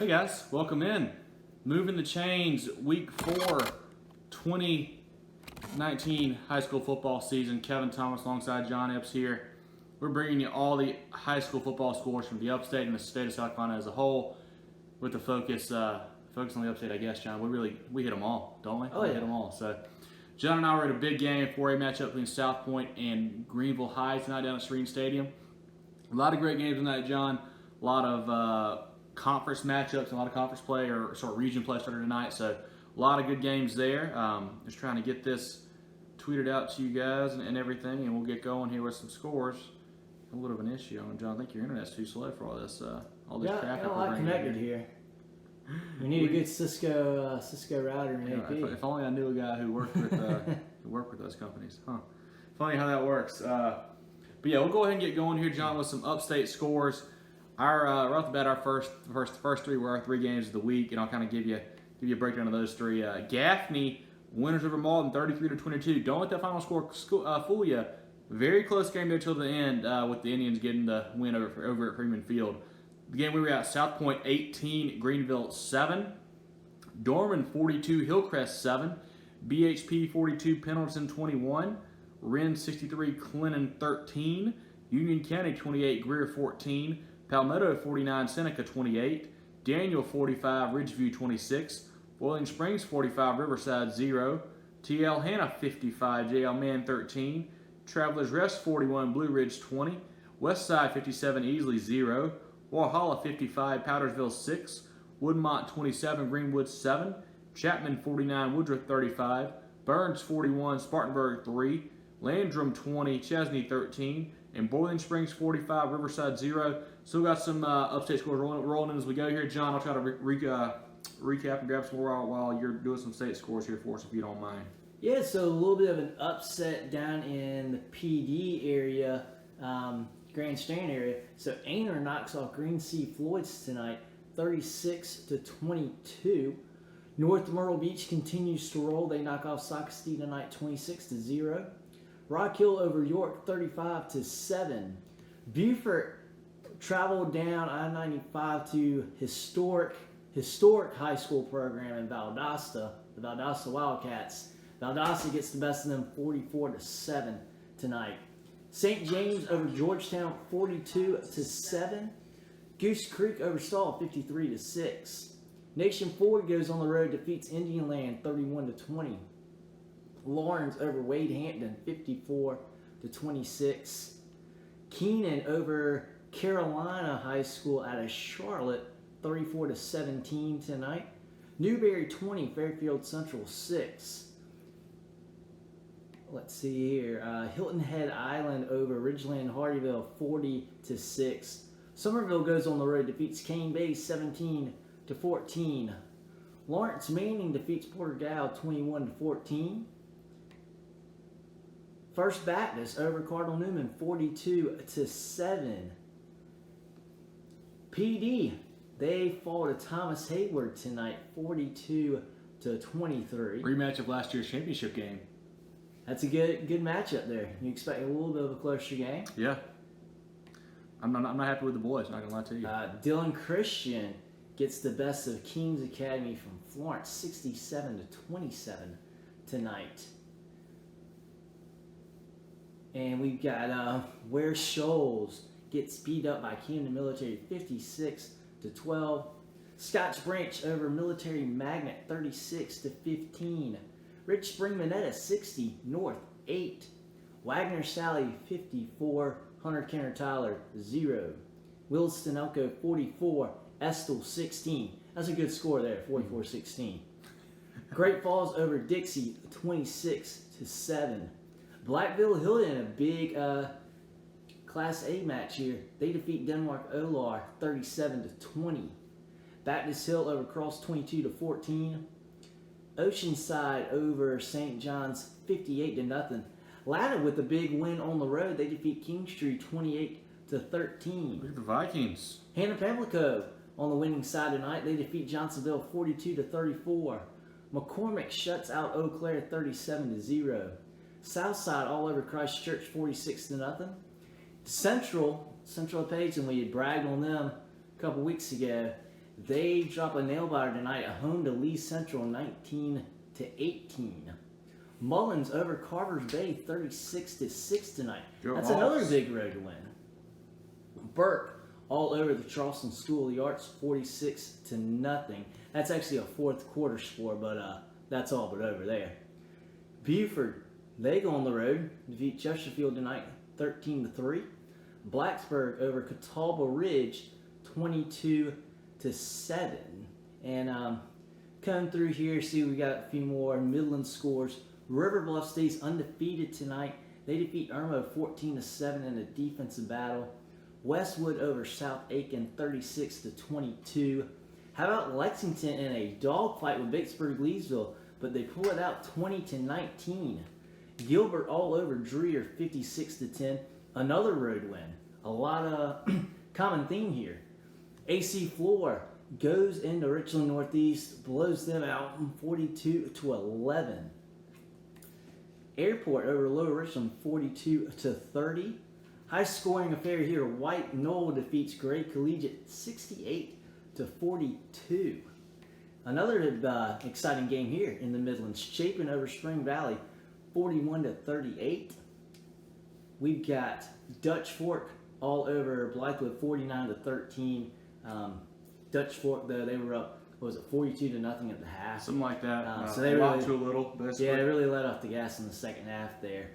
Hey guys, welcome in. Moving the Chains, week 4, 2019 high school football season. Kevin Thomas alongside John Epps here. We're bringing you all the high school football scores from the upstate and the state of South Carolina as a whole, with the focus on the upstate, I guess, John. We hit them all, don't we? Oh, We yeah. hit them all. So John and I were at a big game, 4A matchup between South Point and Greenville High tonight down at Serene Stadium. A lot of great games tonight, John. A lot of conference matchups, a lot of conference play or sort of region play started tonight. So a lot of good games there. Just trying to get this tweeted out to you guys and everything, and we'll get going here with some scores. A little bit of an issue on John. I think your internet's too slow for all this crap. Got a lot connected here. We need a good Cisco router in AP. If only I knew a guy who worked with who worked with those companies. Huh? Funny how that works. But yeah, we'll go ahead and get going here, John, with some upstate scores. Our right off the bat, our first three were our 3 games of the week, and I'll kind of give you a breakdown of those 3. Gaffney winners over Malden 33-22. Don't let that final score fool you. Very close game there till the end, with the Indians getting the win over at Freeman Field. The game we were at: South Point 18, Greenville 7, Dorman 42, Hillcrest 7, BHP 42, Pendleton 21, Wren 63, Clinton 13, Union County 28, Greer 14. Palmetto 49, Seneca 28, Daniel 45, Ridgeview 26, Boiling Springs 45, Riverside 0, TL Hanna 55, JL Man 13, Travelers Rest 41, Blue Ridge 20, Westside 57, Easley 0, Walhalla 55, Powdersville 6, Woodmont 27, Greenwood 7, Chapman 49, Woodruff 35, Burns 41, Spartanburg 3, Landrum 20, Chesney 13, and Boiling Springs 45, Riverside 0. Still got some upstate scores rolling in as we go here. John, I'll try to recap and grab some more while you're doing some state scores here for us, if you don't mind. Yeah, so a little bit of an upset down in the PD area, Grandstand area. So Aner knocks off Green Sea Floyds tonight, 36-22. North Myrtle Beach continues to roll. They knock off Socastee tonight, 26-0. Rock Hill over York, 35-7. Beaufort traveled down I-95 to historic high school program in Valdosta, the Valdosta Wildcats. Valdosta gets the best of them, 44-7 tonight. St. James over Georgetown, 42-7. Goose Creek over Stall, 53-6. Nation Ford goes on the road, defeats Indian Land, 31-20. Lawrence over Wade Hampton, 54-26. Keenan over Carolina High School out of Charlotte, 34-17 tonight. Newberry 20, Fairfield Central 6. Let's see here. Hilton Head Island over Ridgeland Hardyville, 40-6. Somerville goes on the road, defeats Cane Bay 17-14. Lawrence Manning defeats Porter Dow 21-14. First Baptist over Cardinal Newman 42-7. PD, they fall to Thomas Hayward tonight 42-23. Rematch of last year's championship game. That's a good matchup there. You expect a little bit of a closer game? Yeah. I'm not happy with the boys, not gonna lie to you. Dylan Christian gets the best of Kings Academy from Florence 67-27 tonight. And we've got Ware Shoals gets beat up by Camden Military 56-12. Scotch Branch over Military Magnet 36-15. Rich Spring Minetta 60, North 8. Wagner Sally 54, Hunter Kenner Tyler 0. Williston Elko 44, Estill 16. That's a good score there, 44-16. Great Falls over Dixie 26-7. Blackville Hilton in a big Class A match here. They defeat Denmark Olar 37-20. Baptist Hill over Cross 22-14. Oceanside over St. John's 58-0. Latta with a big win on the road. They defeat Kingstree 28-13. Look at the Vikings. Hannah Pamlico on the winning side tonight. They defeat Johnsonville 42-34. McCormick shuts out Eau Claire 37-0. Southside all over Christchurch 46-0. Central Page, and we had bragged on them a couple weeks ago. They drop a nail biter tonight at home to Lee Central 19-18. Mullins over Carver's Bay 36-6 tonight. Go That's Hawks. another big road win. Burke all over the Charleston School of the Arts 46-0. That's actually a fourth quarter score, but that's all but over there. Buford, they go on the road, defeat Chesterfield tonight 13-3. Blacksburg over Catawba Ridge 22-7. And coming through here, see we got a few more Midland scores. River Bluff stays undefeated tonight. They defeat Irmo 14-7 in a defensive battle. Westwood over South Aiken 36-22. How about Lexington in a dogfight with Vicksburg Leesville, but they pull it out 20-19. Gilbert all over Dreer 56-10. Another road win. A lot of common theme here. AC Floor goes into Richland Northeast, blows them out 42-11. Airport over Lower Richland 42-30. High scoring affair here. White Knoll defeats Gray Collegiate 68-42. Another exciting game here in the Midlands. Chapin over Spring Valley 41-38. We've got Dutch Fork all over Blythewood 49-13. Dutch Fork though, they were up, what was it, 42-0 at the half. Something like that. So they rocked really, to a little. Basically. Yeah, they really let off the gas in the second half there.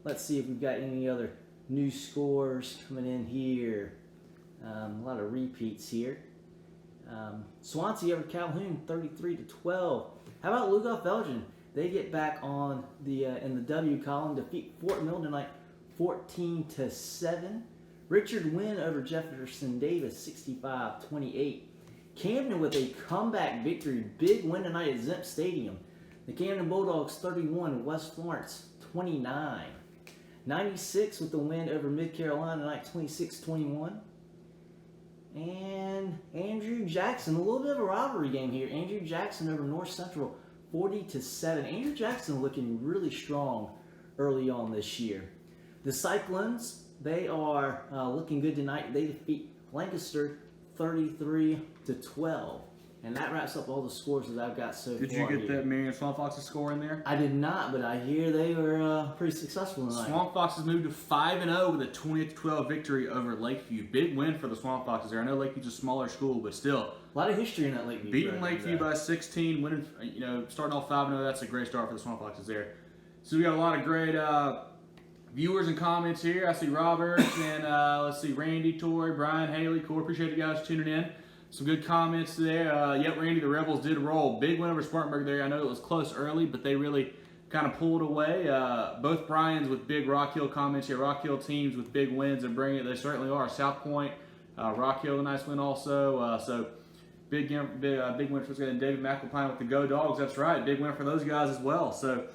Let's see if we've got any other new scores coming in here. A lot of repeats here. Swansea over Calhoun 33-12. How about Lugoff Elgin? They get back on the in the W column, defeat Fort Mill tonight 14-7. Richard Wynn over Jefferson Davis 65-28. Camden with a comeback victory, big win tonight at Zemp Stadium. The Camden Bulldogs 31, West Florence 29. 96 with the win over Mid Carolina tonight 26-21. And Andrew Jackson, a little bit of a rivalry game here. Andrew Jackson over North Central 40-7. Andrew Jackson looking really strong early on this year. The Cyclones, they are looking good tonight. They defeat Lancaster 33-12. And that wraps up all the scores that I've got so far. Did you get here. that Marion Swamp Foxes score in there? I did not, but I hear they were pretty successful tonight. Swamp Foxes moved to 5-0 with a 20-12 victory over Lakeview. Big win for the Swamp Foxes there. I know Lakeview's a smaller school, but still. A lot of history in that Lakeview. Beating Lakeview by 16, winning, starting off 5-0, that's a great start for the Swamp Foxes there. So we got a lot of great viewers and comments here. I see Robert and let's see, Randy, Tory, Brian, Haley, Corey. Appreciate you guys tuning in. Some good comments there. Yep, Randy, the Rebels did roll. Big win over Spartanburg there. I know it was close early, but they really kind of pulled away. Both Brian's with big Rock Hill comments here. Rock Hill teams with big wins and bring it. They certainly are. South Point, Rock Hill, a nice win also. So big win for us. And David McAlpine with the Go Dogs. That's right. Big win for those guys as well. So,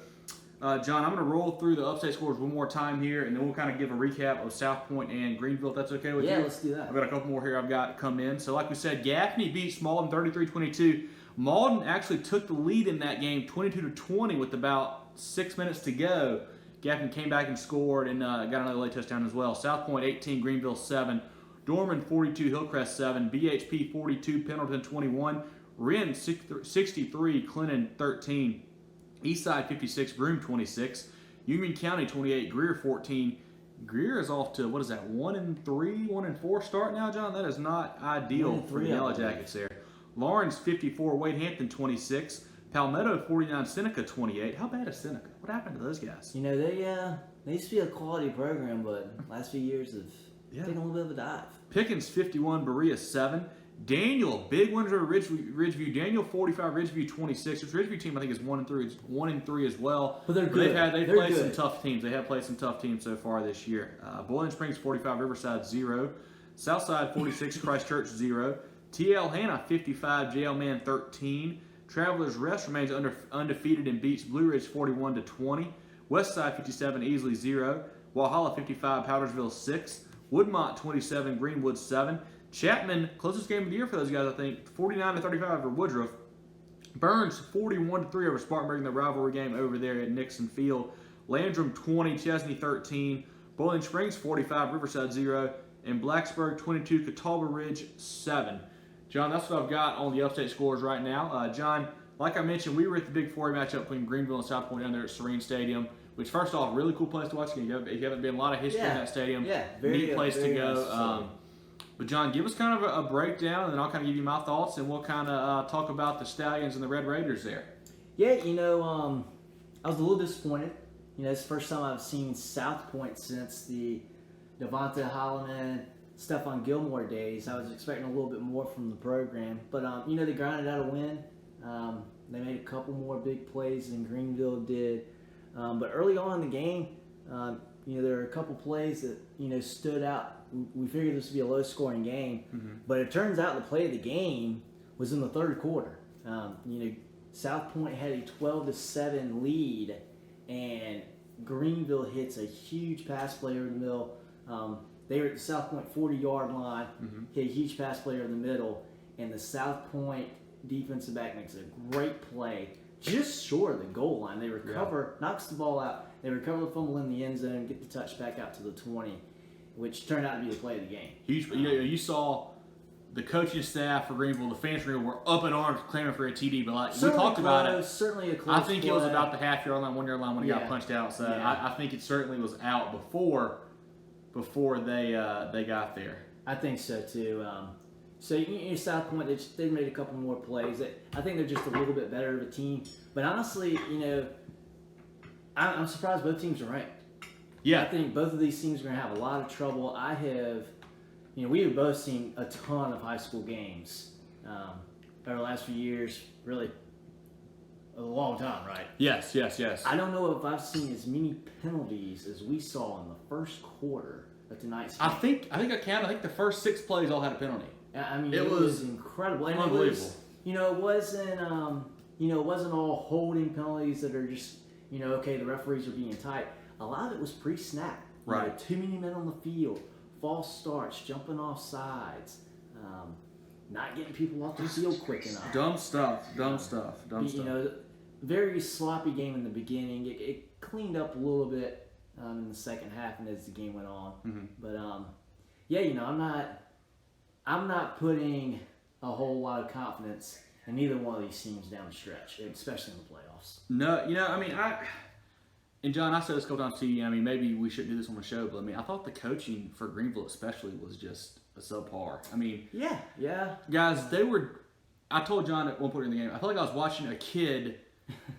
John, I'm going to roll through the upstate scores one more time here, and then we'll kind of give a recap of South Point and Greenville, if that's okay with you. Yeah, let's do that. I've got a couple more here I've got come in. So like we said, Gaffney beats Malden 33-22. Malden actually took the lead in that game 22-20 with about 6 minutes to go. Gaffney came back and scored and got another late touchdown as well. South Point 18, Greenville 7. Dorman 42, Hillcrest 7. BHP 42, Pendleton 21. Wren 63, Clinton 13. Eastside 56, Broome 26. Union County 28, Greer 14. Greer is off to, 1-3, 1-4 start now, John? That is not ideal for the Yellow Jackets there. Lawrence 54, Wade Hampton 26. Palmetto 49, Seneca 28. How bad is Seneca? What happened to those guys? You know, they used to be a quality program, but last few years have taken a little bit of a dive. Pickens 51, Berea 7. Daniel, big wins over Ridgeview. Daniel 45, Ridgeview 26. This Ridgeview team I think is 1-3. It's 1-3 as well. But they're good. They've played some tough teams. They have played some tough teams so far this year. Boiling Springs 45, Riverside 0. Southside 46, Christchurch 0. TL Hanna 55, JL Man 13. Travelers Rest remains undefeated and beats Blue Ridge 41-20. Westside 57, Easley 0. Walhalla 55, Powdersville 6. Woodmont 27, Greenwood 7. Chapman, closest game of the year for those guys, I think, 49-35 over Woodruff. Burns 41-3 over Spartanburg in the rivalry game over there at Nixon Field. Landrum 20, Chesney 13. Boiling Springs 45, Riverside 0. and Blacksburg 22, Catawba Ridge 7. John, that's what I've got on the upstate scores right now. John, like I mentioned, we were at the Big 4A matchup between Greenville and South Point down there at Serene Stadium, which first off, really cool place to watch. If you haven't been, a lot of history in that stadium. Yeah, very neat place to go. nice But John, give us kind of a breakdown, and then I'll kind of give you my thoughts, and we'll kind of talk about the Stallions and the Red Raiders there. Yeah, I was a little disappointed. It's the first time I've seen South Point since the Devonta Holloman, Stephon Gilmore days. I was expecting a little bit more from the program. But, they grinded out a win. They made a couple more big plays than Greenville did. But early on in the game, there were a couple plays that, stood out. We figured this would be a low-scoring game. But it turns out the play of the game was in the third quarter. South Point had a 12-7 lead, and Greenville hits a huge pass play over the middle. They were at the South Point 40-yard line, hit a huge pass play over the middle, and the South Point defensive back makes a great play just short of the goal line. They recover, knocks the ball out, they recover the fumble in the end zone, get the touch back out to the 20, which turned out to be the play of the game. Huge. You saw the coaching staff for Greenville, the fans for Greenville were up in arms clamoring for a TD, but we talked about it. Certainly a close I think play. it was about the half-yard line, 1-yard line when he got punched out. So Yeah. I think it certainly was out before they got there. I think so too. So South Point, they made a couple more plays. I think they're just a little bit better of a team. But honestly, I'm surprised both teams are ranked. Yeah. I think both of these teams are going to have a lot of trouble. We have both seen a ton of high school games over the last few years, really a long time, right? Yes. I don't know if I've seen as many penalties as we saw in the first quarter of tonight's game. I think I counted. I think the first 6 plays all had a penalty. It was incredible. And unbelievable. It wasn't all holding penalties that are just, okay, the referees are being tight. A lot of it was pre-snap. Right. Too many men on the field, false starts, jumping off sides, not getting people off the field quick enough. Dumb stuff. Very sloppy game in the beginning. It cleaned up a little bit in the second half and as the game went on. But I'm not putting a whole lot of confidence in either one of these teams down the stretch, especially in the playoffs. No, and John, I said this a couple times to you. Maybe we shouldn't do this on the show, but I thought the coaching for Greenville especially was just a subpar. Yeah. Guys, I told John at one point in the game, I felt like I was watching a kid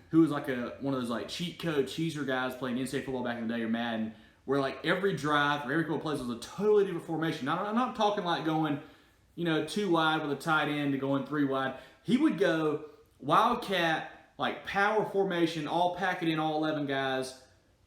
who was like one of those like cheat code cheeser guys playing NCAA football back in the day or Madden, where like every drive or every couple plays was a totally different formation. Now, I'm not talking like going, 2 wide with a tight end to going 3 wide. He would go Wildcat, like power formation, all pack it in, all 11 guys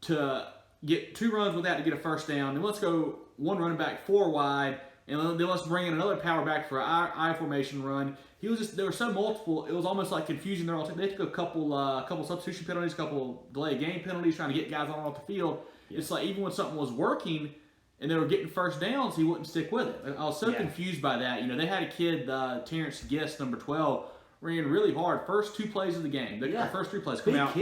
to get 2 runs with that to get a first down. Then let's go 1 running back 4 wide, and then let's bring in another power back for an I formation run. There were so multiple, it was almost like confusion there. They took a couple substitution penalties, a couple delay game penalties, trying to get guys on and off the field. Yeah. It's like even when something was working and they were getting first downs, he wouldn't stick with it. I was so confused by that. They had a kid, Terrence Guest, number 12, ran really hard. First 2 plays of the game. The first 3 plays come out.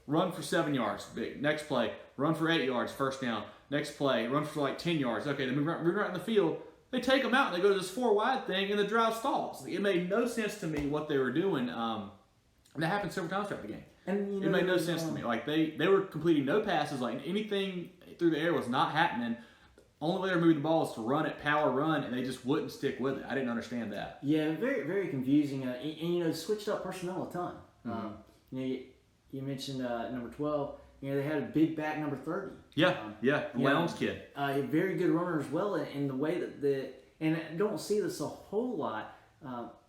Run for 7 yards. Big. Next play, run for 8 yards, first down. Next play, run for like 10 yards. Okay, then move right in the field. They take them out and they go to this 4 wide thing and the drive stalls. It made no sense to me what they were doing. And that happened several times throughout the game. And it made no sense to me. Like they were completing no passes. Like anything through the air was not happening. Only way they were moving the ball is to run it, power run, and they just wouldn't stick with it. I didn't understand that. Yeah, very, very confusing. And switched up personnel a ton. You mentioned number 12. They had a big back, number 30. Lowndes kid. A very good runner as well. In the way and I don't see this a whole lot.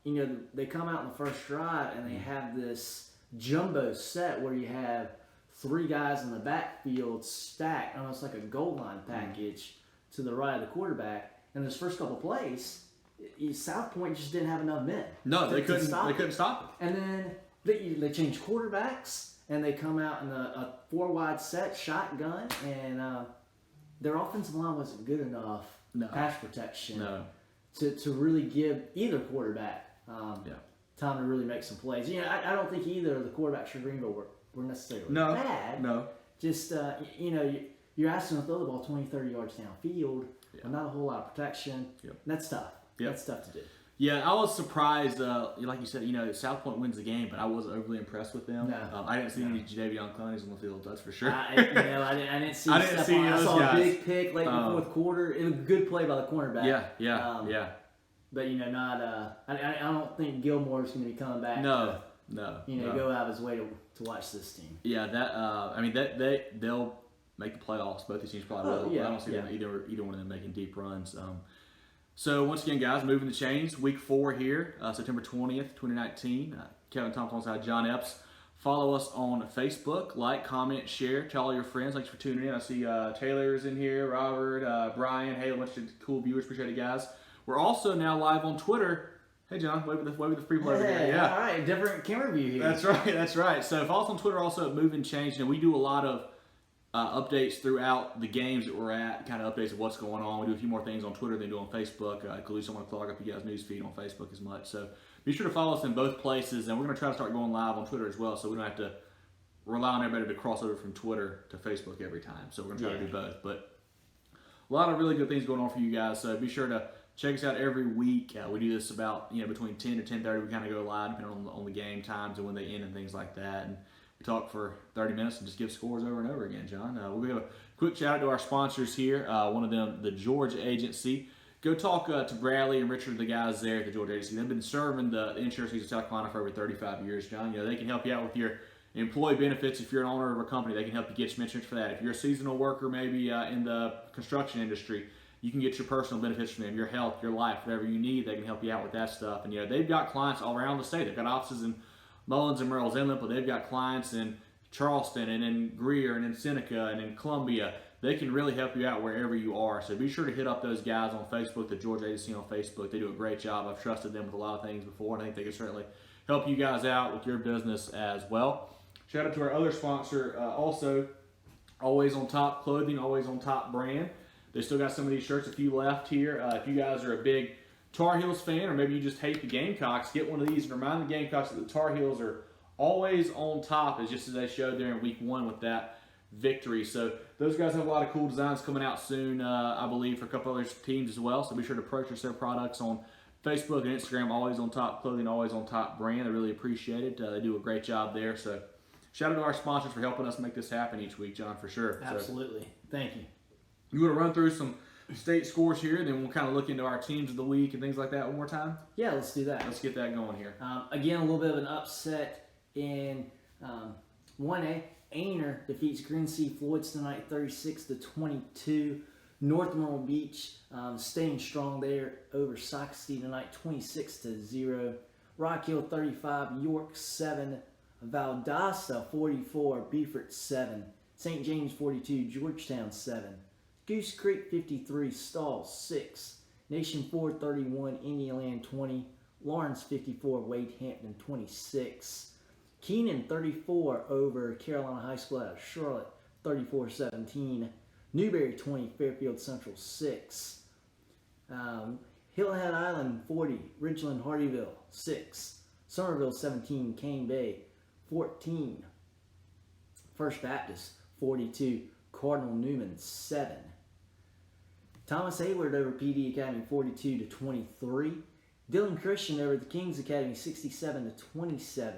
They come out in the first drive and they have this jumbo set where you have 3 guys in the backfield stacked, almost like a goal line package to the right of the quarterback. And those first couple plays, South Point just didn't have enough men. No, they couldn't stop it. And then they changed quarterbacks. And they come out in a 4 wide set, shotgun, and their offensive line wasn't good enough pass protection to really give either quarterback time to really make some plays. I don't think either of the quarterbacks for Greenville were necessarily bad. No. Just, you're asking to throw the ball 20, 30 yards downfield but not a whole lot of protection. Yep. And that's tough. Yep. That's tough to do. Yeah, I was surprised. Like you said, South Point wins the game, but I wasn't overly impressed with them. No. I didn't see any Jadeveon Clowney's on the field. That's for sure. I didn't see. I didn't see Stephon. those I saw guys. a big pick late in the fourth quarter. It was a good play by the cornerback. Yeah. But not. I don't think Gilmore's going to be coming back. No. Go out of his way to watch this team. Yeah, they'll make the playoffs. Both these teams probably will. Yeah, I don't see them either one of them making deep runs. So once again, guys, moving the chains. Week 4 here, September 20th, 2019. Kevin Thompson alongside John Epps. Follow us on Facebook. Like, comment, share. Tell all your friends. Thanks for tuning in. I see Taylor's in here, Robert, Brian. Hey, a bunch of cool viewers. Appreciate it, guys. We're also now live on Twitter. Hey, John, wave with the free play over there. Yeah. All right, different camera view here. That's right. So follow us on Twitter also at Move and Change. We do a lot of updates throughout the games that we're at, kind of updates of what's going on. We do a few more things on Twitter than we do on Facebook. Including someone to clog up you guys' news feed on Facebook as much. So be sure to follow us in both places, and we're going to try to start going live on Twitter as well, so we don't have to rely on everybody to cross over from Twitter to Facebook every time. So we're going to try to do both. But a lot of really good things going on for you guys. So be sure to check us out every week. We do this about between 10 to 10:30. We kind of go live depending on the game times and when they end and things like that. And we talk for 30 minutes and just give scores over and over again, John. We'll give a quick shout out to our sponsors here. One of them, the Georgia Agency. Go talk to Bradley and Richard, the guys there at the Georgia Agency. They've been serving the insurance needs of South Carolina for over 35 years, John. They can help you out with your employee benefits. If you're an owner of a company, they can help you get some insurance for that. If you're a seasonal worker, maybe in the construction industry, you can get your personal benefits from them, your health, your life, whatever you need. They can help you out with that stuff. And they've got clients all around the state. They've got offices in Mullins and Merle's Inlet, but they've got clients in Charleston and in Greer and in Seneca and in Columbia. They can really help you out wherever you are. So be sure to hit up those guys on Facebook, the Georgia Agency on Facebook. They do a great job. I've trusted them with a lot of things before, and I think they can certainly help you guys out with your business as well. Shout out to our other sponsor, also, Always on Top Clothing, Always on Top brand. They still got some of these shirts, a few left here. If you guys are a big Tar Heels fan, or maybe you just hate the Gamecocks, get one of these and remind the Gamecocks that the Tar Heels are always on top, as just as they showed there in week 1 with that victory. So those guys have a lot of cool designs coming out soon, I believe, for a couple other teams as well. So be sure to purchase their products on Facebook and Instagram, Always on Top Clothing, Always on Top brand. I really appreciate it. They do a great job there. So shout out to our sponsors for helping us make this happen each week, John, for sure. Absolutely. So, thank you. You want to run through some state scores here, then we'll kind of look into our teams of the week and things like that one more time? Yeah, let's do that. Let's get that going here. Again, a little bit of an upset in 1A. Aner defeats Green Sea Floyds tonight 36-22. North Myrtle Beach staying strong there over Socastee tonight 26-0. Rock Hill 35, York 7, Valdosta 44, Beaufort 7, St. James 42, Georgetown 7, Goose Creek 53, Stall 6, Nation 4 31, Indiana 20, Lawrence 54, Wade Hampton 26. Keenan 34 over Carolina High School out of Charlotte 34-17. Newberry 20, Fairfield Central 6. Hilton Head Island 40, Ridgeland Hardyville 6. Somerville 17, Cane Bay 14. First Baptist 42, Cardinal Newman 7. Thomas Hayward over PD Academy 42-23. Dillon Christian over the Kings Academy 67-27.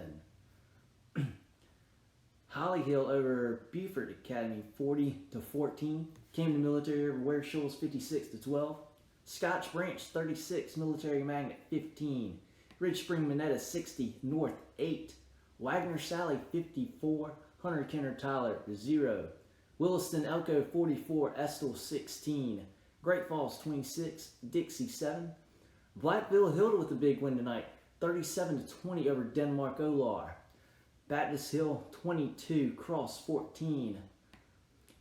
Holly Hill over Beaufort Academy 40-14. Camden Military over Ware Shoals 56-12. Scotch Branch 36, Military Magnet 15. Ridge Spring Minetta 60, North 8. Wagner Sally 54, Hunter Kenner Tyler 0. Williston Elko 44, Estill 16. Great Falls 26, Dixie 7. Blackville Hilda with a big win tonight, 37-20 over Denmark Olar. Baptist Hill 22, Cross 14.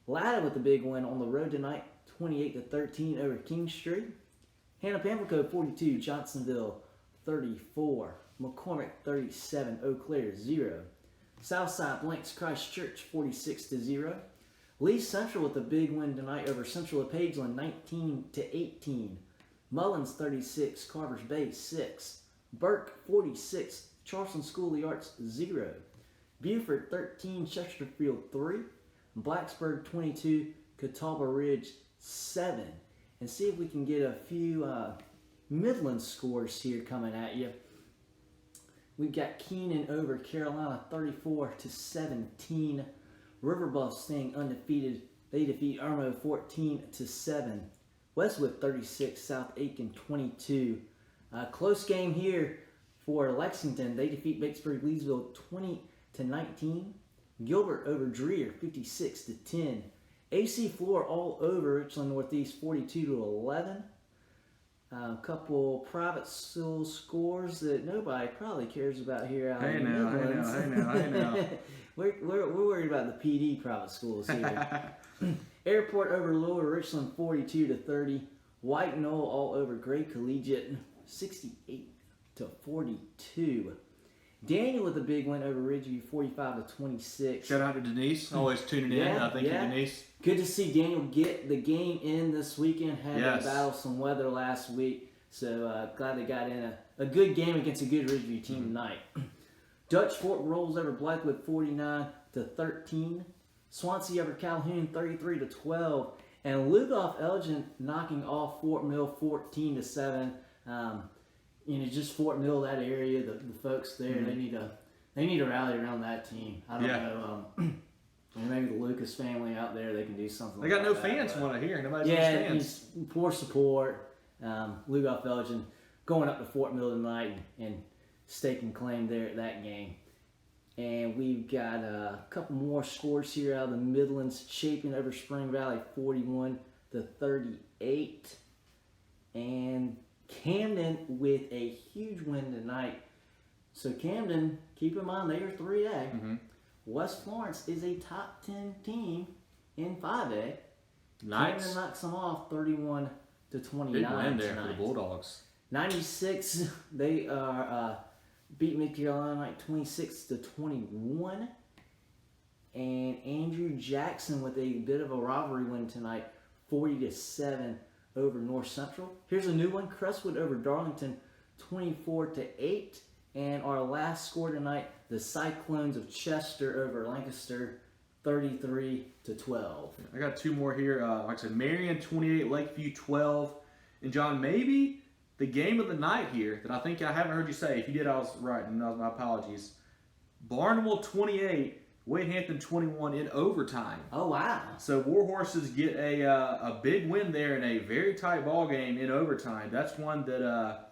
Latta with a big win on the road tonight, 28-13 over King Street. Hannah Pamlico 42, Johnsonville 34. McCormick 37, Eau Claire 0. Southside Blanks Christchurch 46-0. Lee Central with a big win tonight over Central of Pageland 19-18. Mullins 36, Carver's Bay 6. Burke 46, Charleston School of the Arts 0. Beaufort 13, Chesterfield 3. Blacksburg 22, Catawba Ridge 7. and see if we can get a few Midland scores here coming at you. We've got Keenan over Carolina 34-17. Riverbuff staying undefeated. They defeat Irmo 14-7. Westwood 36, South Aiken 22. Close game here for Lexington. They defeat Vicksburg-Leesville 20-19. Gilbert over Dreer 56-10. AC Floor all over Richland Northeast 42-11. A couple private school scores that nobody probably cares about here out in the Midlands. Hey now. We're worried about the PD private schools here. Airport over Lower Richland 42-30. White Knoll all over Gray Collegiate 68-42. Daniel with a big win over Ridgeview 45-26. Shout out to Denise, always tuning in. Thank you, Denise. Good to see Daniel get the game in this weekend. Had Yes. to battle some weather last week, so glad they got in a good game against a good Ridgeview team tonight. Dutch Fork rolls over Blackwood 49-13. Swansea over Calhoun 33-12. And Lugoff Elgin knocking off Fort Mill 14-7. Just Fort Mill, that area, the folks there, they need to rally around that team. I don't know. Maybe the Lucas family out there, they can do something. They got like no that, fans from what I hear. Nobody yeah, understands. poor support. Lugoff Elgin going up to Fort Mill tonight and staking claim there at that game. And we've got a couple more scores here out of the Midlands. Chapin over Spring Valley 41-38. And Camden with a huge win tonight. So Camden, keep in mind they are 3A. Mm-hmm. West Florence is a top 10 team in 5A. Nice. Camden knocks them off 31-29 Big win there tonight. for the Bulldogs. 96, they are beat Mid Carolina like 26-21. And Andrew Jackson with a bit of a rivalry win tonight, 40-7 over North Central. Here's a new one, Crestwood over Darlington, 24-8. And our last score tonight, the Cyclones of Chester over Lancaster, 33-12. I got two more here. Like I said, Marion 28, Lakeview 12. And John, maybe the game of the night here that I think I haven't heard you say. If you did, I was right, and that was my apologies. Barnwell 28, Wade Hampton 21 in overtime. Oh, wow. So Warhorses get a big win there in a very tight ball game in overtime. That's one that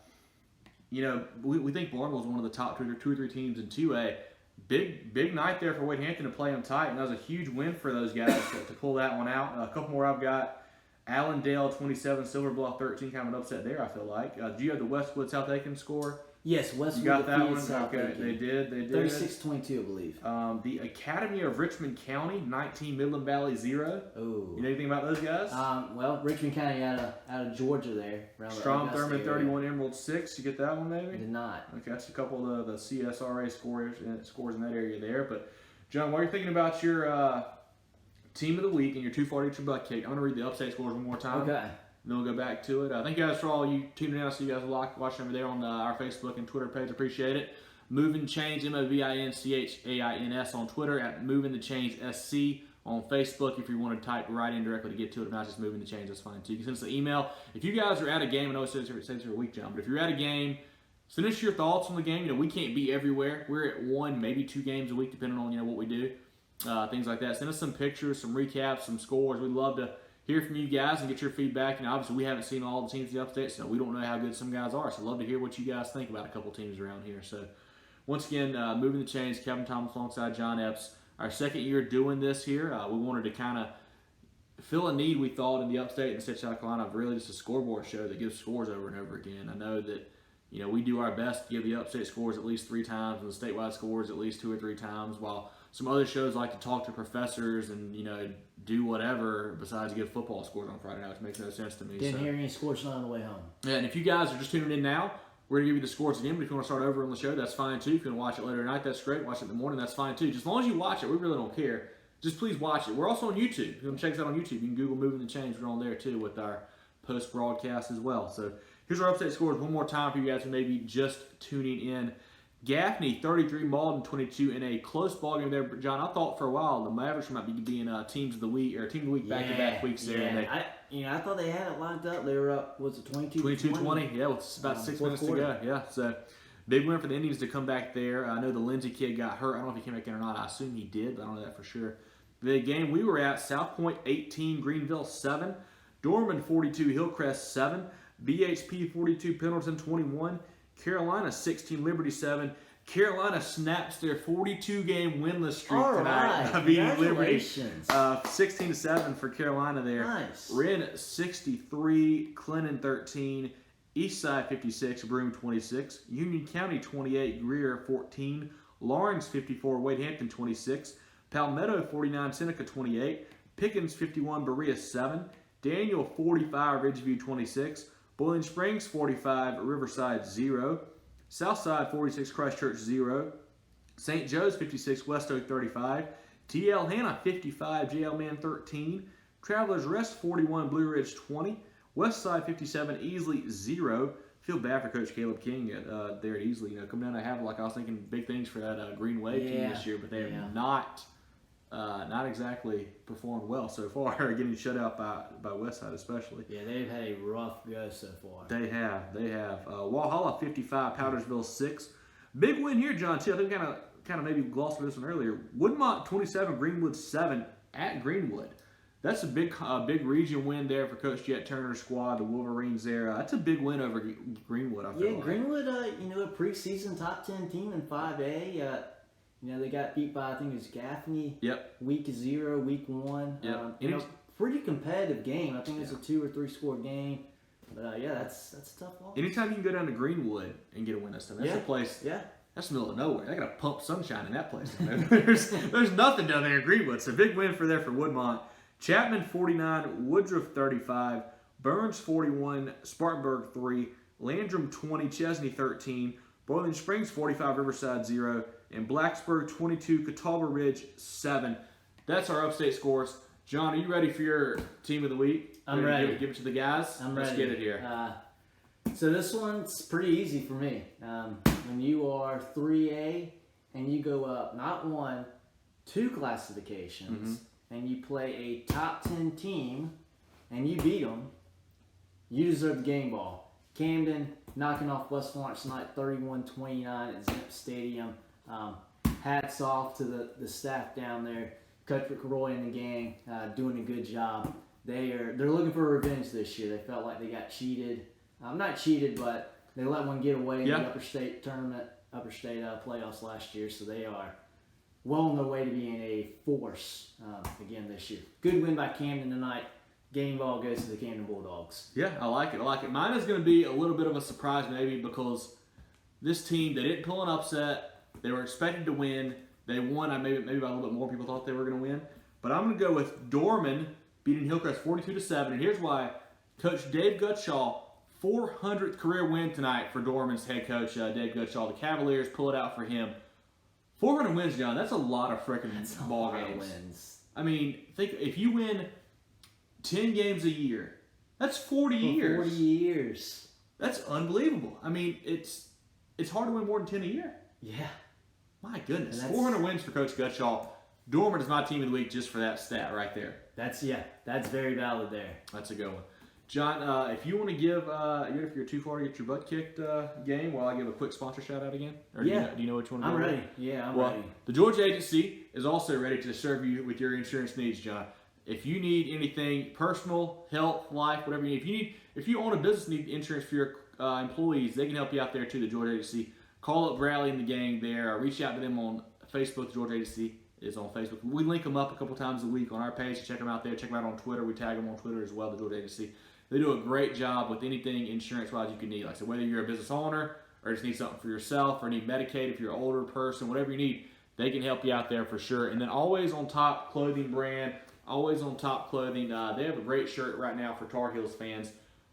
we think Barnwell's one of the top two or three teams in 2A. Big night there for Wade Hampton to play them tight, and that was a huge win for those guys to pull that one out. A couple more I've got. Allendale 27, Silver Bluff 13, kind of an upset there, I feel like. Do you have the Westwood South Aiken score? Yes, Westwood You got that one? defeated South Okay, Aiken. they did. 36-22, I believe. The Academy of Richmond County 19, Midland Valley 0. Oh. You know anything about those guys? Well, Richmond County out of Georgia there. Around the Strom Augusta Thurman area. 31, Emerald 6. You get that one maybe? Did not. Okay, that's a couple of the CSRA scores in that area there. But, John, while you're thinking about your team of the week and your 240 butt kick, I'm going to read the upstate scores one more time. Okay. And then we'll go back to it. Thank you guys for all you tuning in. I see you guys watching over there on our Facebook and Twitter page. Appreciate it. Moving the Change, MOVINCHAINS on Twitter, at Moving the Change SC on Facebook. If you want to type right in directly to get to it, if not just Moving the Change, that's fine too. You can send us an email. If you guys are at a game, I know it says every week, John, but if you're at a game, send us your thoughts on the game. We can't be everywhere. We're at 1, maybe 2 games a week, depending on what we do. Things like that. Send us some pictures, some recaps, some scores. We'd love to hear from you guys and get your feedback. Obviously, we haven't seen all the teams in the upstate, so we don't know how good some guys are. So, I'd love to hear what you guys think about a couple teams around here. So, once again, Moving the Change, Kevin Thomas alongside John Epps. Our second year doing this here. We wanted to kind of fill a need we thought in the upstate and the state of South Carolina of really just a scoreboard show that gives scores over and over again. I know that we do our best to give the upstate scores at least 3 times and the statewide scores at least 2 or 3 times, while some other shows like to talk to professors and do whatever besides give football scores on Friday night, which makes no sense to me. Didn't hear any scores on the way home. Yeah, and if you guys are just tuning in now, we're going to give you the scores again, but if you want to start over on the show, that's fine too. If you want to watch it later tonight, that's great. Watch it in the morning, that's fine too. Just as long as you watch it, we really don't care. Just please watch it. We're also on YouTube. If you want to check us out on YouTube, you can Google Moving the Change. We're on there too with our post-broadcast as well. So here's our upstate scores one more time for you guys who may be just tuning in. Gaffney 33, Malden 22 in a close ball game there. John, I thought for a while the Mavericks might be being teams of the week or team of the week back-to-back weeks there. Yeah. And I thought they had it locked up. They were up, was it 22-20? Yeah, with about 6 fourth minutes to quarter. go. Yeah, so big win for the Indians to come back there. I know the Lindsey kid got hurt. I don't know if he came back in or not. I assume he did, but I don't know that for sure. The game we were at, South Point 18, Greenville 7, Dorman 42, Hillcrest 7, BHP 42, Pendleton 21, Carolina 16, Liberty 7. Carolina snaps their 42-game winless streak All tonight. right. Beating Liberty Congratulations. 16-7 for Carolina there. Nice. Wren 63, Clinton 13, Eastside 56, Broome 26, Union County 28, Greer 14, Lawrence 54, Wade Hampton 26, Palmetto 49, Seneca 28, Pickens 51, Berea 7, Daniel 45, Ridgeview 26, Boiling Springs 45, Riverside 0, Southside 46, Christchurch 0, St. Joe's 56, West Oak 35, TL Hanna 55, JL Man 13, Travelers Rest 41, Blue Ridge 20, Westside 57, Easley 0. Feel bad for Coach Caleb King there at Easley. Come down to have, like I was thinking, big things for that Green Wave team this year, but they have not exactly performed well so far, getting shut out by Westside especially. Yeah, they've had a rough go so far. They have. Walhalla 55, Powdersville 6. Big win here, John, too. I think kind of maybe glossed over this one earlier. Woodmont 27, Greenwood 7 at Greenwood. That's a big region win there for Coach Jet Turner's squad, the Wolverines there. That's a big win over Greenwood, I feel like. Greenwood, a preseason top 10 team in 5A. They got beat by, I think it was Gaffney. Yep. Week 0, week 1. Yep. Pretty competitive game. I think it's a 2 or 3 score game. But that's a tough loss. Anytime you can go down to Greenwood and get a win this time, that's a place. Yeah. That's the middle of nowhere. They got to pump sunshine in that place. There's nothing down there in Greenwood. So big win for Woodmont. Chapman 49, Woodruff 35, Burns 41, Spartanburg 3, Landrum 20, Chesney 13, Boiling Springs 45, Riverside 0, and Blacksburg 22, Catawba Ridge 7. That's our upstate scores. John, are you ready for your team of the week? I'm ready. Give it to the guys? Let's get it here. So this one's pretty easy for me. When you are 3A and you go up not 1, 2 classifications, and you play a top 10 team and you beat them, you deserve the game ball. Camden knocking off West Florence tonight 31-29 at Zimp Stadium. Hats off to the staff down there. Coach Roy and the gang doing a good job. They're looking for revenge this year. They felt like they got cheated. Not cheated, but they let one get away in the upper state playoffs last year. So they are well on their way to being a force again this year. Good win by Camden tonight. Game ball goes to the Camden Bulldogs. Yeah, I like it. Mine is going to be a little bit of a surprise maybe because this team, they didn't pull an upset. They were expected to win. They won. Maybe by a little bit more people thought they were going to win. But I'm going to go with Dorman beating Hillcrest 42-7. And here's why. Coach Dave Gutshaw, 400th career win tonight for Dorman's head coach, Dave Gutshaw. The Cavaliers pull it out for him. 400 wins, John. That's a lot of freaking ball games. Wins. I mean, think if you win 10 games a year, that's 40 years. 40 years. That's unbelievable. I mean, it's hard to win more than 10 a year. Yeah. My goodness. 400 wins for Coach Gutshaw. Dorman is my team of the week just for that stat right there. That's very valid there. That's a good one. John, if you want to give, if you're too far to get your butt kicked game, while I give a quick sponsor shout out again? Or do you know which one? I'm ready. Yeah, I'm ready. The Georgia Agency is also ready to serve you with your insurance needs, John. If you need anything personal, health, life, whatever you need. If you own a business and need insurance for your employees, they can help you out there too, the Georgia Agency. Call up Bradley and the gang there. Reach out to them on Facebook. The Georgia Agency is on Facebook. We link them up a couple times a week on our page. Check them out there. Check them out on Twitter. We tag them on Twitter as well, the Georgia Agency. They do a great job with anything insurance-wise you can need. Like I said, whether you're a business owner or just need something for yourself or need Medicaid if you're an older person, whatever you need, they can help you out there for sure. And then Always on Top clothing brand, Always on Top clothing. They have a great shirt right now for Tar Heels fans,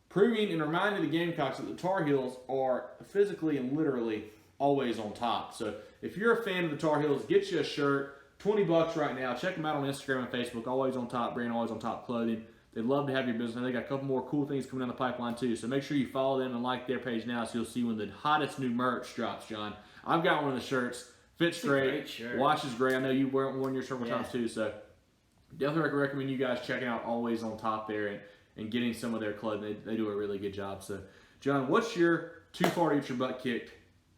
proving and reminding the Gamecocks that the Tar Heels are physically and literally always on top. So if you're a fan of the Tar Heels, get you a shirt, $20 right now. Check them out on Instagram and Facebook. Always on Top brand, Always on Top clothing. They'd love to have your business. They got a couple more cool things coming down the pipeline too. So make sure you follow them and like their page now so you'll see when the hottest new merch drops, John. I've got one of the shirts. Fits great. Washes great. I know you worn your several times too. So definitely recommend you guys checking out Always on Top there. and getting some of their clothing. They do a really good job. So, John, what's your too far to get your butt kicked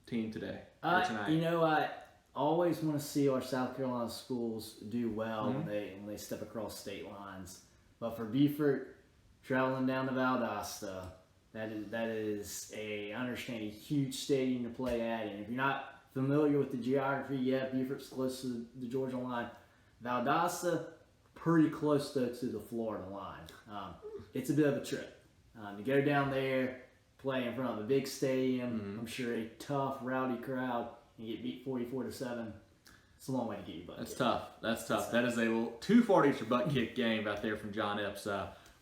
team today or tonight? I always want to see our South Carolina schools do well when they step across state lines. But for Beaufort, traveling down to Valdosta, that is I understand, a huge stadium to play at. And if you're not familiar with the geography, Beaufort's close to the Georgia line. Valdosta, pretty close though to the Florida line. It's a bit of a trip to go down there, play in front of a big stadium. I'm sure a tough, rowdy crowd, and get beat 44-7. It's a long way to get your butt kicked. That's tough. That is a little too far to get your butt kicked game out there from John Epps.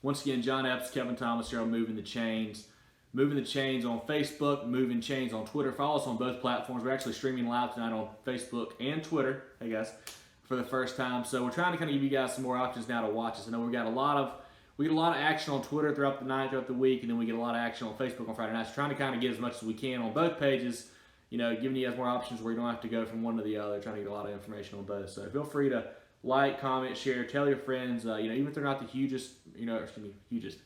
Once again, John Epps, Kevin Thomas here on Moving the Chains. Moving the Chains on Facebook, Moving Chains on Twitter. Follow us on both platforms. We're actually streaming live tonight on Facebook and Twitter, hey guys, for the first time. So we're trying to kind of give you guys some more options now to watch us. I know we get a lot of action on Twitter throughout the night, throughout the week, and then we get a lot of action on Facebook on Friday nights. So trying to kind of get as much as we can on both pages, giving you guys more options where you don't have to go from one to the other, trying to get a lot of information on both. So feel free to like, comment, share, tell your friends, even if they're not the hugest,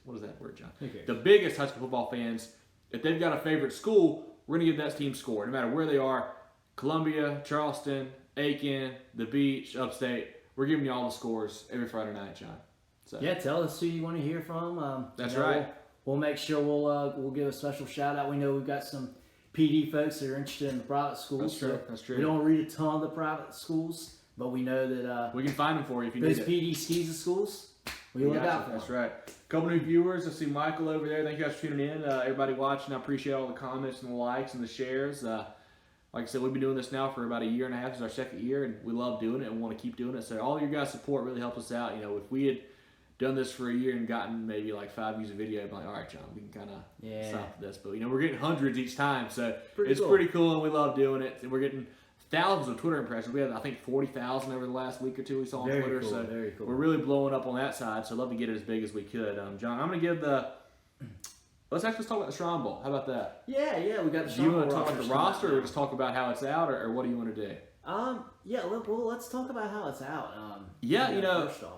what is that word, John? Okay. The biggest high school football fans, if they've got a favorite school, we're going to give that team score, no matter where they are. Columbia, Charleston, Aiken, the Beach, Upstate, we're giving you all the scores every Friday night, John. So. Yeah, tell us who you want to hear from. That's right. We'll make sure we'll give a special shout out. We know we've got some PD folks that are interested in the private schools. That's true. We don't read a ton of the private schools, but we know that we can find them for you if you those need it. PD skis schools, we look out for. That's right. A couple new viewers. I see Michael over there. Thank you guys for tuning in. Everybody watching, I appreciate all the comments and the likes and the shares. Like I said, we've been doing this now for about a year and a half. This is our second year, and we love doing it and want to keep doing it. So all your guys' support really helps us out. If we had done this for a year and gotten maybe like 5 views a video, I'd be like, all right, John, we can kind of stop this. But, we're getting hundreds each time, so it's pretty cool, and we love doing it. And we're getting thousands of Twitter impressions. We had, I think, 40,000 over the last week or two we saw on Twitter. Cool, so very cool. We're really blowing up on that side, so I'd love to get it as big as we could. John, I'm going to give let's talk about the Shrine Bowl. How about that? Yeah, we got the Do Shrine you Bowl want to talk about the roster or just talk about how it's out, or what do you want to do? Let's talk about how it's out.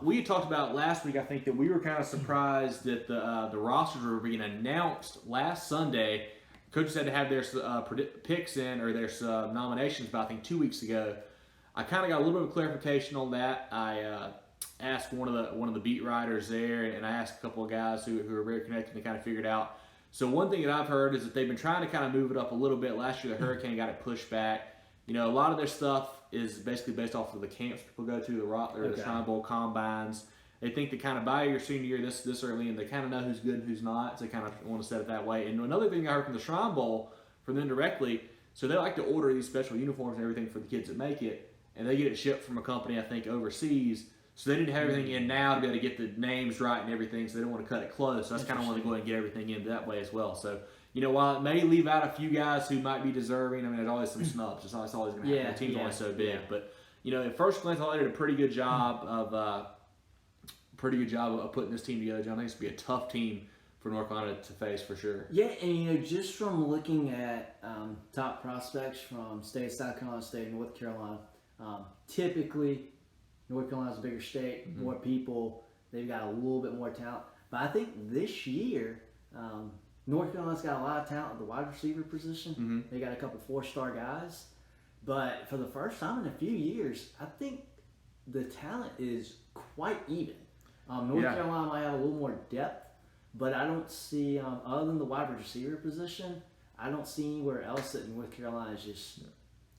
We had talked about last week, I think, that we were kind of surprised that the rosters were being announced last Sunday. Coaches had to have their picks in, or their nominations by, I think, 2 weeks ago. I kind of got a little bit of clarification on that. I asked one of the beat writers there, and I asked a couple of guys who are very connected and kind of figured out. So one thing that I've heard is that they've been trying to kind of move it up a little bit. Last year, the Hurricane got it pushed back. A lot of their stuff is basically based off of the camps people go to, the Shrine Bowl combines. They think that kind of by your senior year, this early, and they kind of know who's good and who's not, so they kind of want to set it that way. And another thing I heard from the Shrine Bowl, from them directly, so they like to order these special uniforms and everything for the kids that make it, and they get it shipped from a company, I think, overseas. So they need to have everything in now to be able to get the names right and everything, so they don't want to cut it close. So that's kind of why they go ahead and get everything in that way as well. So, while it may leave out a few guys who might be deserving, there's always some snubs. It's always going to happen. The team's only so big. Yeah. But, at first glance, I thought they did a pretty good job of putting this team together. John, I think it's going to be a tough team for North Carolina to face for sure. Yeah, and just from looking at top prospects from South Carolina State and North Carolina, typically North Carolina's a bigger state, more people, they've got a little bit more talent. But I think this year, North Carolina's got a lot of talent at the wide receiver position. They got a couple 4-star guys. But for the first time in a few years, I think the talent is quite even. North Carolina might have a little more depth, but I don't see, other than the wide receiver position, I don't see anywhere else that North Carolina is just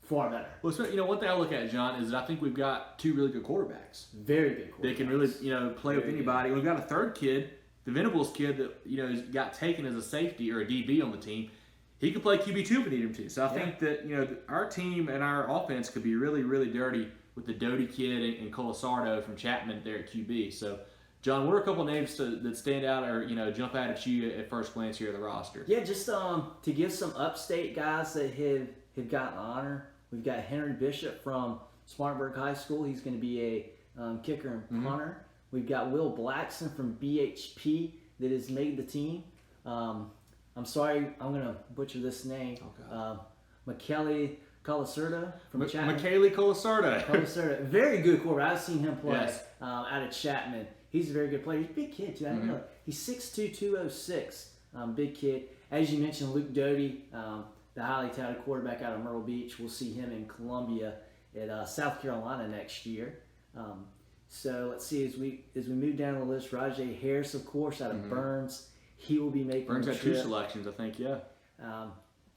far better. Well, one thing I look at, John, is that I think we've got 2 really good quarterbacks. Very good quarterbacks. They can really, play with anybody. We've got a third kid, the Venables kid, that got taken as a safety or a DB on the team. He could play QB2 if we need him to. So I think that, our team and our offense could be really, really dirty with the Doty kid and Colasardo from Chapman there at QB. So, John, what are a couple names that stand out or, jump out at you at first glance here at the roster? Yeah, just to give some upstate guys that have gotten honor. We've got Henry Bishop from Spartanburg High School. He's going to be a kicker and punter. We've got Will Blackson from BHP that has made the team. I'm sorry, I'm going to butcher this name. McKelly Colasurda from Chapman. McKaylee Colasurda. Very good quarterback. I've seen him play out of Chapman. He's a very good player. He's a big kid, too. I didn't know. He's 6'2", 206. Big kid. As you mentioned, Luke Doty, the highly touted quarterback out of Myrtle Beach. We'll see him in Columbia at South Carolina next year. So let's see as we move down the list. Rajay Harris, of course, out of Burns. He will be making Burns the had trip. 2 selections, I think. Yeah.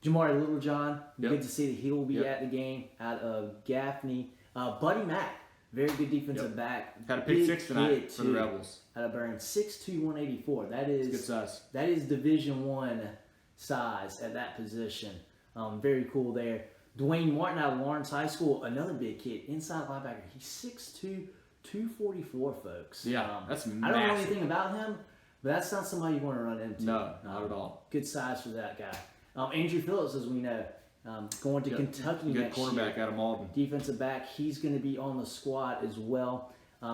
Jamari Littlejohn, Yep. good to see that he will be at the game out of Gaffney. Buddy Mack, very good defensive back. Had a pick Big 6 tonight kid, for the too, Rebels. Out of Burns, 6'2", 184. That is Good size. That is Division I size at that position. Very cool there. Dwayne Martin out of Lawrence High School, another big kid, inside linebacker. He's 6'2", 244, folks. Yeah, that's I don't know massive. anything about him, but that's not somebody you want to run into. No, not at all. Good size for that guy. Andrew Phillips, as we know, going to Kentucky Good next quarterback year. out of Malden. Defensive back, he's going to be on the squad as well.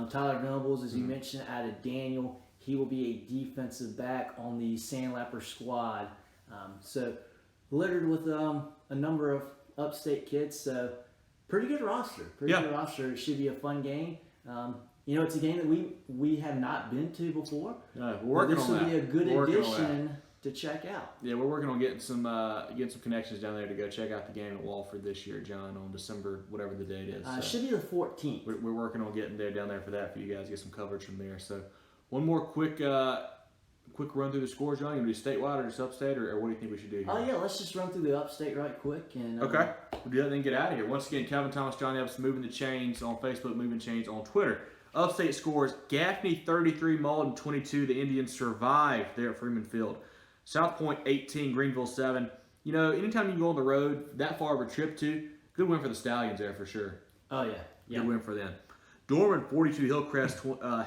Tyler Venables, as you mentioned, out of Daniel, he will be a defensive back on the Sandlapper squad. So littered with a number of upstate kids. So pretty good roster. Pretty good roster. It should be a fun game. It's a game that we have not been to before. We're working this on will that. be a good We're working on addition to check out. Yeah, we're working on getting some connections down there to go check out the game at Walford this year, John, on December, whatever the date is. So Should be the 14th. we're working on getting down there for that, for you guys to get some coverage from there. So one more quick run through the scores, John. You want to do statewide or just upstate, or what do you think we should do here? Oh, yeah, let's just run through the upstate right quick. And Okay. We'll do that and then get out of here. Once again, Calvin Thomas, John Epps, Moving the Chains on Facebook, Moving Chains on Twitter. Upstate scores, Gaffney 33, Malden 22. The Indians survive there at Freeman Field. South Point 18, Greenville 7. Anytime you go on the road that far of a trip to, good win for the Stallions there for sure. Oh, yeah. Good win for them. Dorman 42,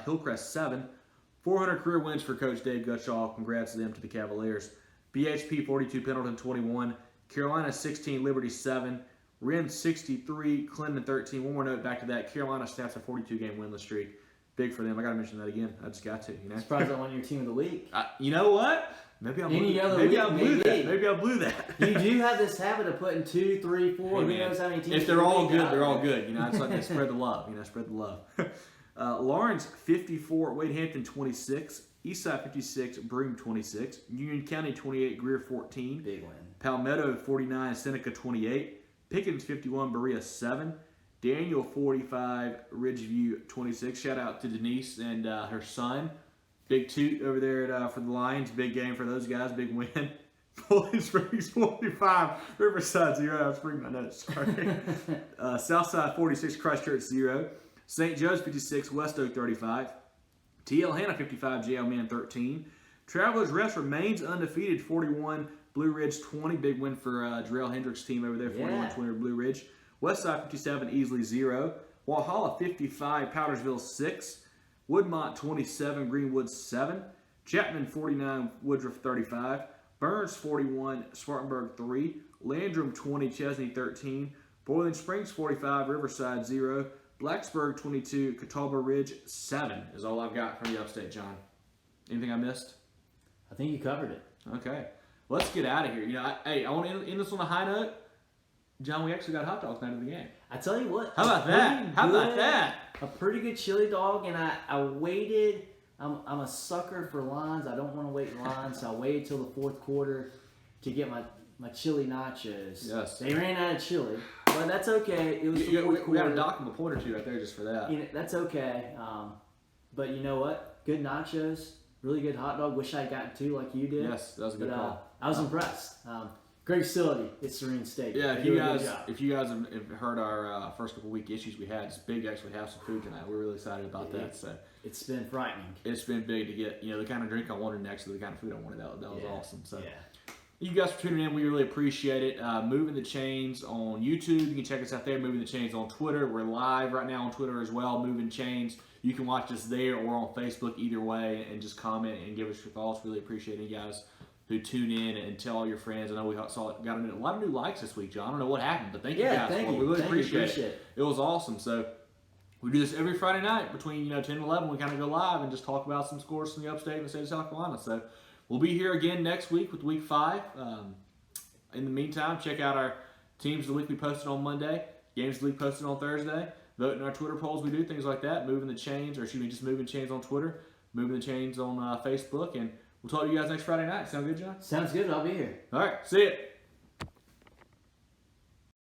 Hillcrest 7. 400 career wins for Coach Dave Gutschall. Congrats to them, to the Cavaliers. BHP 42, Pendleton 21. Carolina 16, Liberty 7. Wren 63, Clinton 13. One more note back to that. Carolina snaps a 42-game winless streak. Big for them. I got to mention that again. I just got to. Surprised I won your team of the week. You know what? Maybe I blew that. Maybe I blew that. You do have this habit of putting 2, 3, 4. Who knows how many teams? If they're all good, they're all good. It's like they spread the love. Spread the love. Lawrence 54, Wade Hampton 26, Eastside 56, Broome 26, Union County 28, Greer 14, Big win. Palmetto 49, Seneca 28, Pickens 51, Berea 7, Daniel 45, Ridgeview 26. Shout out to Denise and her son. Big toot over there for the Lions. Big game for those guys. Big win. Bowling Springs 45, Riverside 0. I was reading my notes. Sorry. Southside 46, Christchurch 0. St. Joe's 56, West Oak 35. TL Hanna 55, JL Man 13. Travelers Rest remains undefeated 41, Blue Ridge 20. Big win for Jarrell Hendricks' team over there, 41-20 over Blue Ridge. Westside 57, Easley 0. Walhalla 55, Powdersville 6. Woodmont 27, Greenwood 7. Chapman 49, Woodruff 35. Burns 41, Spartanburg 3. Landrum 20, Chesney 13. Boiling Springs 45, Riverside 0. Blacksburg 22, Catawba Ridge 7 is all I've got from the upstate, John. Anything I missed? I think you covered it. Okay. Let's get out of here. I want to end this on a high note. John, we actually got hot dogs night of the game. I tell you what. How about that? A pretty good chili dog, and I waited. I'm a sucker for lines. I don't want to wait in lines, so I waited till the fourth quarter to get my chili nachos. Yes. They ran out of chili, but that's okay. It was the fourth We got quarter. to dock them a point or two right there just for that. That's okay. But you know what? Good nachos, really good hot dog. Wish I had gotten two like you did. Yes, that was a good But call. I was impressed. Great facility. It's Serene State. Yeah, They if do you a good guys job. have heard our first couple week issues we had, it's big to actually have some food tonight. We're really excited about that. So It's been frightening. it's been big to get the kind of drink I wanted next to the kind of food I wanted. That was awesome. So Yeah. you guys for tuning in. We really appreciate it. Moving the Chains on YouTube. You can check us out there. Moving the Chains on Twitter. We're live right now on Twitter as well. Moving Chains. You can watch us there or on Facebook. Either way, and just comment and give us your thoughts. Really appreciate you guys who tune in and tell all your friends. I know we got a lot of new likes this week, John. I don't know what happened, but thank you guys. Thank you. We really Thank you. appreciate it. It was awesome. So we do this every Friday night between 10 and 11. We kind of go live and just talk about some scores from the upstate and the state of South Carolina. So we'll be here again next week with week 5. In the meantime, check out our teams of the week we posted on Monday, games of the week posted on Thursday. Vote in our Twitter polls. We do things like that. Moving Chains on Twitter. Moving the Chains on Facebook, and we'll talk to you guys next Friday night. Sound good, John? Sounds good. I'll be here. All right, see ya.